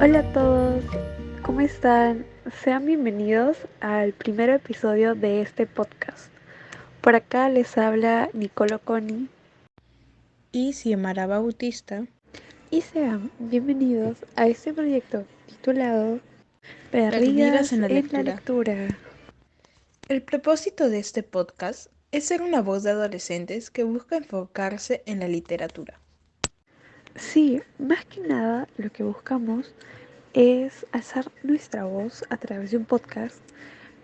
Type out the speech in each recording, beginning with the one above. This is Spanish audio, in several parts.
Hola a todos, ¿cómo están? Sean bienvenidos al primer episodio de este podcast. Por acá les habla Nicolo Coni Y Xiomara Bautista. y sean bienvenidos a este proyecto titulado Perdidas Perdidas en la en la lectura. lectura. El propósito de este podcast es ser una voz de adolescentes que busca enfocarse en la literatura. Sí, más que nada lo que buscamos es alzar nuestra voz a través de un podcast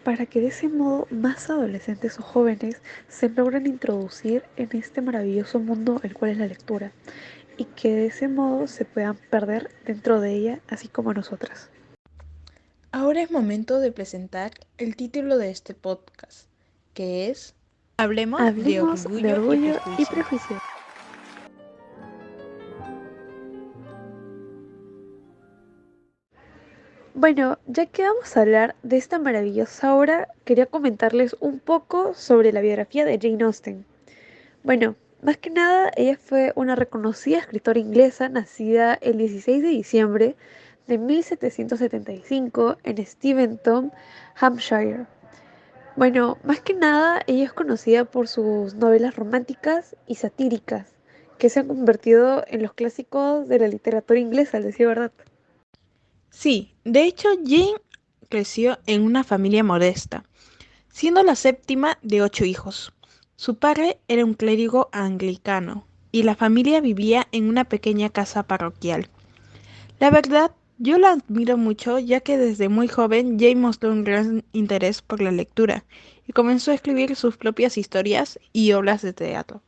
para que de ese modo más adolescentes o jóvenes se logren introducir en este maravilloso mundo el cual es la lectura y que de ese modo se puedan perder dentro de ella así como nosotras. Ahora es momento de presentar el título de este podcast, que es Hablemos de Hablemos de orgullo y orgullo y prejuicio. prejuicio. Bueno, ya que vamos a hablar de esta maravillosa obra, quería comentarles un poco sobre la biografía de Jane Austen. Bueno, más que nada, ella fue una reconocida escritora inglesa nacida el 16 de diciembre de 1775 en Steventon, Hampshire. Bueno, más que nada, ella es conocida por sus novelas románticas y satíricas, que se han convertido en los clásicos de la literatura inglesa, al decir verdad. Sí, de hecho Jane creció en una familia modesta, siendo la séptima de 8 hijos. Su padre era un clérigo anglicano y la familia vivía en una pequeña casa parroquial. La verdad, yo la admiro mucho ya que desde muy joven Jane mostró un gran interés por la lectura y comenzó a escribir sus propias historias y obras de teatro.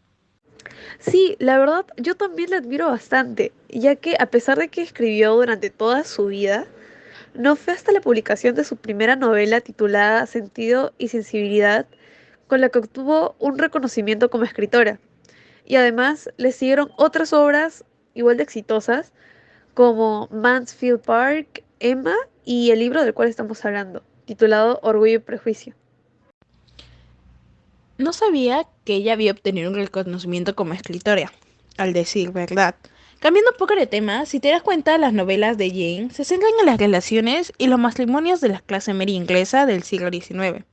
Sí, la verdad, yo también la admiro bastante, ya que a pesar de que escribió durante toda su vida, no fue hasta la publicación de su primera novela titulada Sentido y Sensibilidad con la que obtuvo un reconocimiento como escritora. Y además le siguieron otras obras igual de exitosas como Mansfield Park, Emma y el libro del cual estamos hablando, titulado Orgullo y Prejuicio. No sabía que ella había obtenido un reconocimiento como escritora, al decir verdad. Cambiando un poco de tema, si te das cuenta, las novelas de Jane se centran en las relaciones y los matrimonios de la clase media inglesa del siglo XIX.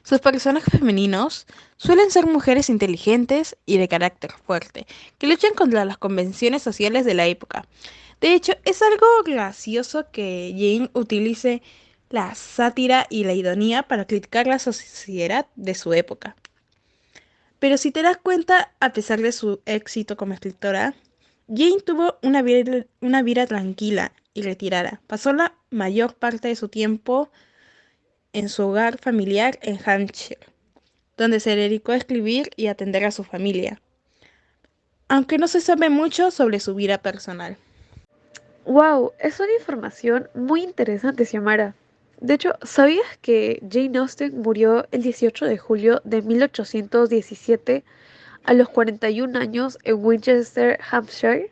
Sus personajes femeninos suelen ser mujeres inteligentes y de carácter fuerte, que luchan contra las convenciones sociales de la época. De hecho, es algo gracioso que Jane utilice la sátira y la ironía para criticar la sociedad de su época. Pero si te das cuenta, a pesar de su éxito como escritora, Jane tuvo una vida tranquila y retirada. Pasó la mayor parte de su tiempo en su hogar familiar en Hampshire, donde se dedicó a escribir y atender a su familia, aunque no se sabe mucho sobre su vida personal. Wow, es una información muy interesante, Xiomara. De hecho, ¿sabías que Jane Austen murió el 18 de julio de 1817 a los 41 años en Winchester, Hampshire?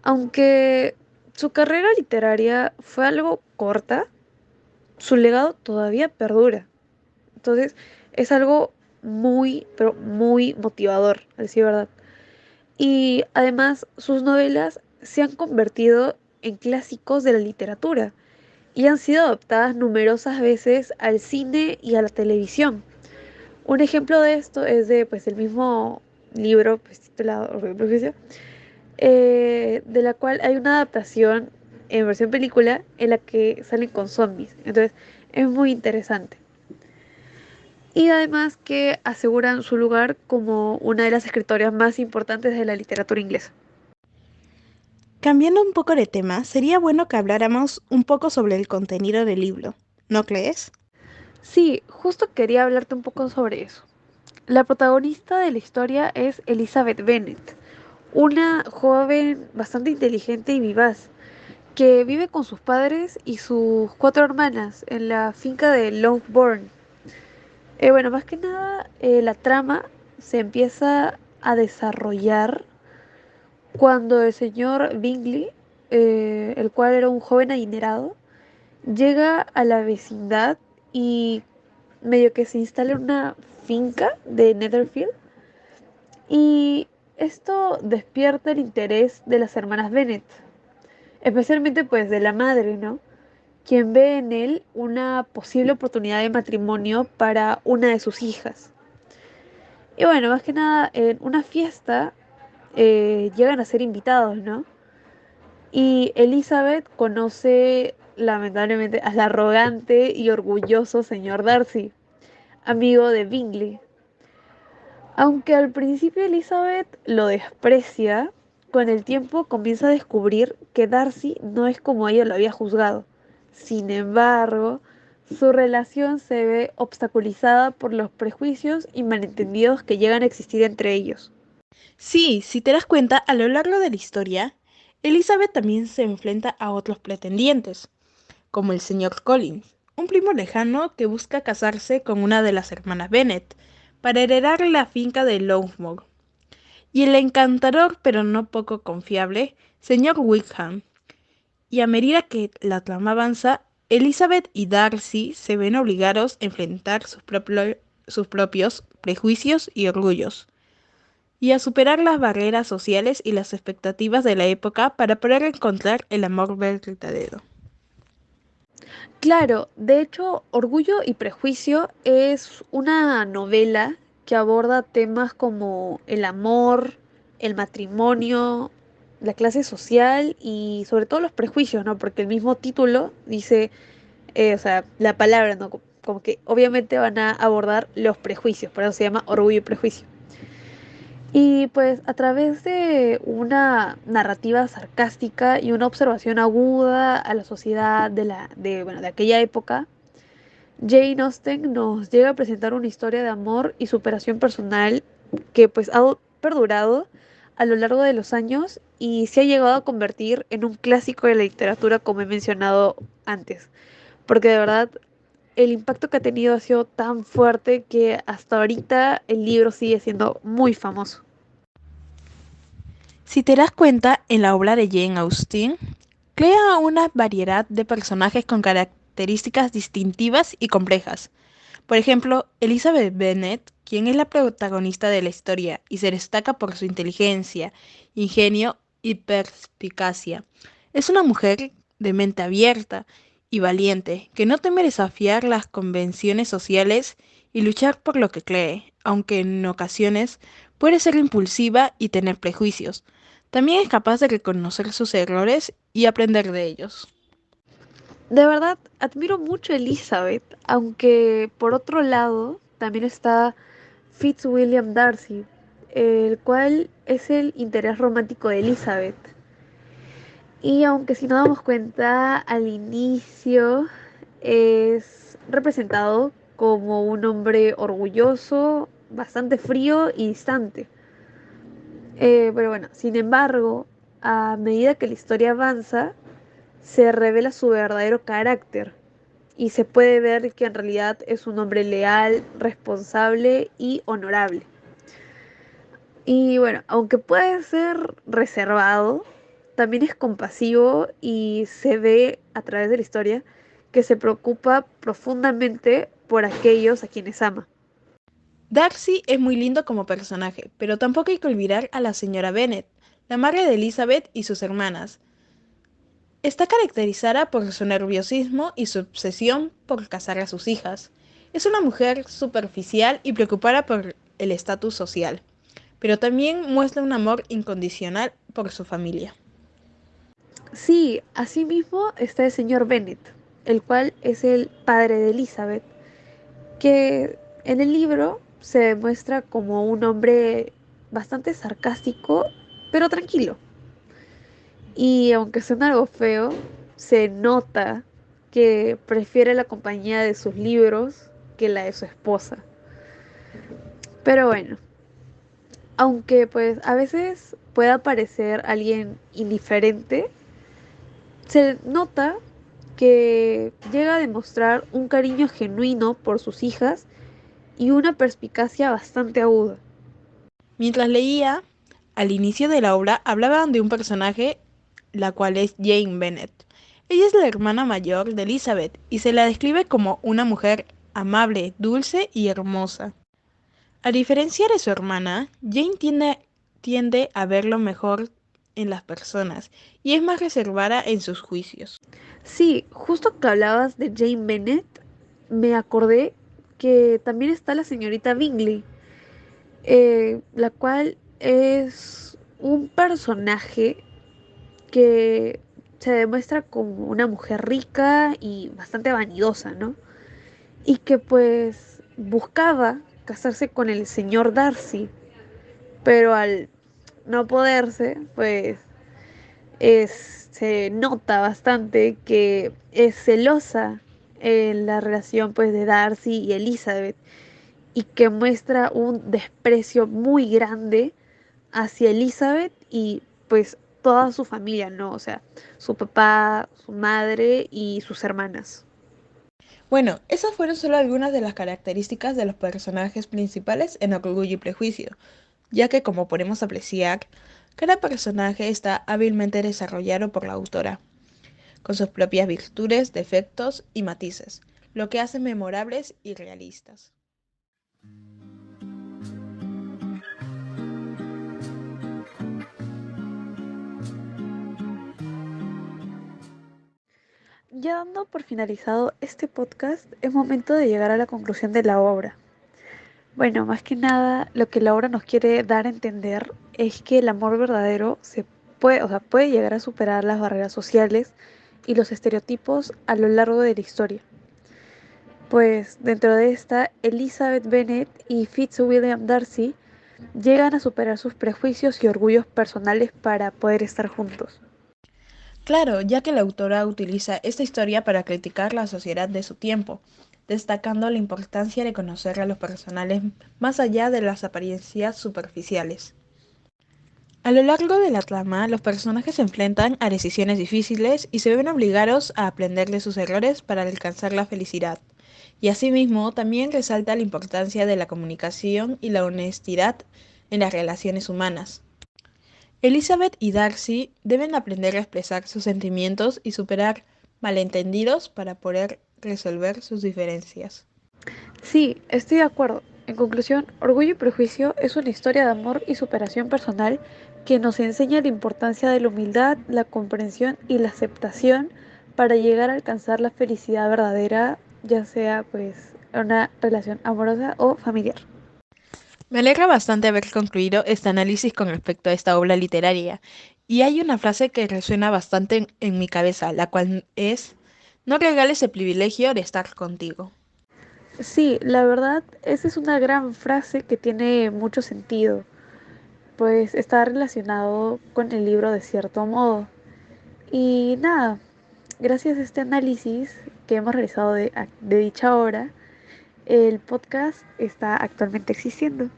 Aunque su carrera literaria fue algo corta, su legado todavía perdura. Entonces, es algo muy, pero muy motivador, a decir verdad. Y además, sus novelas se han convertido en clásicos de la literatura y han sido adaptadas numerosas veces al cine y a la televisión. Un ejemplo de esto es de pues el mismo libro pues, titulado Orgullo y Prejuicio, de la cual hay una adaptación en versión película en la que salen con zombies. Entonces es muy interesante. Y además que aseguran su lugar como una de las escritoras más importantes de la literatura inglesa. Cambiando un poco de tema, sería bueno que habláramos un poco sobre el contenido del libro, ¿no crees? Sí, justo quería hablarte un poco sobre eso. La protagonista de la historia es Elizabeth Bennet, una joven bastante inteligente y vivaz, que vive con sus padres y sus cuatro hermanas en la finca de Longbourn. Bueno, más que nada, la trama se empieza a desarrollar cuando el señor Bingley, el cual era un joven adinerado, llega a la vecindad y medio que se instala en una finca de Netherfield y esto despierta el interés de las hermanas Bennet, especialmente pues de la madre, ¿no? Quien ve en él una posible oportunidad de matrimonio para una de sus hijas. Y bueno, más que nada, en una fiesta llegan a ser invitados, ¿no? Y Elizabeth conoce lamentablemente al arrogante y orgulloso señor Darcy, amigo de Bingley. Aunque al principio Elizabeth lo desprecia, con el tiempo comienza a descubrir que Darcy no es como ella lo había juzgado. Sin embargo, su relación se ve obstaculizada por los prejuicios y malentendidos que llegan a existir entre ellos. Sí, si te das cuenta, a lo largo de la historia, Elizabeth también se enfrenta a otros pretendientes, como el señor Collins, un primo lejano que busca casarse con una de las hermanas Bennet para heredar la finca de Longmoor, y el encantador pero no poco confiable señor Wickham. Y a medida que la trama avanza, Elizabeth y Darcy se ven obligados a enfrentar sus propios prejuicios y orgullos, y a superar las barreras sociales y las expectativas de la época para poder encontrar el amor verdadero. Claro, de hecho, Orgullo y Prejuicio es una novela que aborda temas como el amor, el matrimonio, la clase social y sobre todo los prejuicios, ¿no? Porque el mismo título dice, o sea, la palabra, ¿no? Como que obviamente van a abordar los prejuicios, por eso se llama Orgullo y Prejuicio. Y pues a través de una narrativa sarcástica y una observación aguda a la sociedad bueno, de aquella época, Jane Austen nos llega a presentar una historia de amor y superación personal que pues ha perdurado a lo largo de los años y se ha llegado a convertir en un clásico de la literatura como he mencionado antes. Porque de verdad el impacto que ha tenido ha sido tan fuerte que hasta ahorita el libro sigue siendo muy famoso. Si te das cuenta, en la obra de Jane Austen, crea una variedad de personajes con características distintivas y complejas. Por ejemplo, Elizabeth Bennet, quien es la protagonista de la historia y se destaca por su inteligencia, ingenio y perspicacia. Es una mujer de mente abierta y valiente, que no teme desafiar las convenciones sociales y luchar por lo que cree, aunque en ocasiones puede ser impulsiva y tener prejuicios. También es capaz de reconocer sus errores y aprender de ellos. De verdad, admiro mucho a Elizabeth, aunque por otro lado también está Fitzwilliam Darcy, el cual es el interés romántico de Elizabeth. Y aunque si nos damos cuenta, al inicio es representado como un hombre orgulloso, bastante frío y distante. Pero bueno, sin embargo, a medida que la historia avanza, se revela su verdadero carácter y se puede ver que en realidad es un hombre leal, responsable y honorable. Y bueno, aunque puede ser reservado, también es compasivo y se ve a través de la historia que se preocupa profundamente por aquellos a quienes ama. Darcy es muy lindo como personaje, pero tampoco hay que olvidar a la señora Bennet, la madre de Elizabeth y sus hermanas. Está caracterizada por su nerviosismo y su obsesión por casar a sus hijas. Es una mujer superficial y preocupada por el estatus social, pero también muestra un amor incondicional por su familia. Sí, asimismo está el señor Bennet, el cual es el padre de Elizabeth, que en el libro se demuestra como un hombre bastante sarcástico, pero tranquilo. Y aunque suena algo feo, se nota que prefiere la compañía de sus libros que la de su esposa. Pero bueno, aunque pues a veces pueda parecer alguien indiferente, se nota que llega a demostrar un cariño genuino por sus hijas y una perspicacia bastante aguda. Mientras leía, al inicio de la obra hablaban de un personaje, la cual es Jane Bennet. Ella es la hermana mayor de Elizabeth y se la describe como una mujer amable, dulce y hermosa. A diferencia de su hermana, Jane tiende a ver lo mejor en las personas y es más reservada en sus juicios. Sí, justo que hablabas de Jane Bennett, me acordé que también está la señorita Bingley, la cual es un personaje que se demuestra como una mujer rica y bastante vanidosa, ¿no? Y que pues buscaba casarse con el señor Darcy, pero al no poderse, pues se nota bastante que es celosa en la relación pues de Darcy y Elizabeth y que muestra un desprecio muy grande hacia Elizabeth y pues toda su familia, ¿no? O sea, su papá, su madre y sus hermanas. Bueno, esas fueron solo algunas de las características de los personajes principales en Orgullo y Prejuicio, ya que como podemos apreciar, cada personaje está hábilmente desarrollado por la autora, con sus propias virtudes, defectos y matices, lo que hace memorables y realistas. Ya dando por finalizado este podcast, es momento de llegar a la conclusión de la obra. Bueno, más que nada, lo que la obra nos quiere dar a entender es que el amor verdadero se puede, o sea, puede llegar a superar las barreras sociales y los estereotipos a lo largo de la historia. Pues dentro de esta, Elizabeth Bennet y Fitzwilliam Darcy llegan a superar sus prejuicios y orgullos personales para poder estar juntos. Claro, ya que la autora utiliza esta historia para criticar la sociedad de su tiempo, destacando la importancia de conocer a los personajes más allá de las apariencias superficiales. A lo largo de la trama, los personajes se enfrentan a decisiones difíciles y se ven obligados a aprender de sus errores para alcanzar la felicidad. Y asimismo, también resalta la importancia de la comunicación y la honestidad en las relaciones humanas. Elizabeth y Darcy deben aprender a expresar sus sentimientos y superar malentendidos para poder resolver sus diferencias. Sí, estoy de acuerdo. En conclusión, Orgullo y Prejuicio es una historia de amor y superación personal que nos enseña la importancia de la humildad, la comprensión y la aceptación para llegar a alcanzar la felicidad verdadera, ya sea pues una relación amorosa o familiar. Me alegra bastante haber concluido este análisis con respecto a esta obra literaria. Y hay una frase que resuena bastante en mi cabeza, la cual es, no regales el privilegio de estar contigo. Sí, la verdad, esa es una gran frase que tiene mucho sentido, pues está relacionado con el libro de cierto modo. Y nada, gracias a este análisis que hemos realizado de dicha obra, el podcast está actualmente existiendo.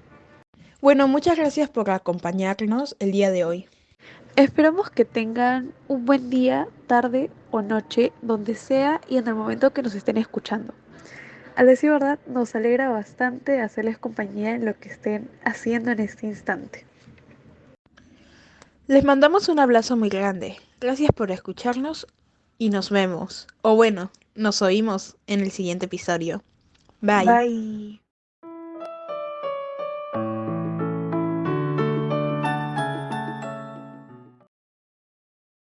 Bueno, muchas gracias por acompañarnos el día de hoy. Esperamos que tengan un buen día, tarde o noche, donde sea y en el momento que nos estén escuchando. Al decir verdad, nos alegra bastante hacerles compañía en lo que estén haciendo en este instante. Les mandamos un abrazo muy grande. Gracias por escucharnos y nos vemos. O bueno, nos oímos en el siguiente episodio. Bye. Bye.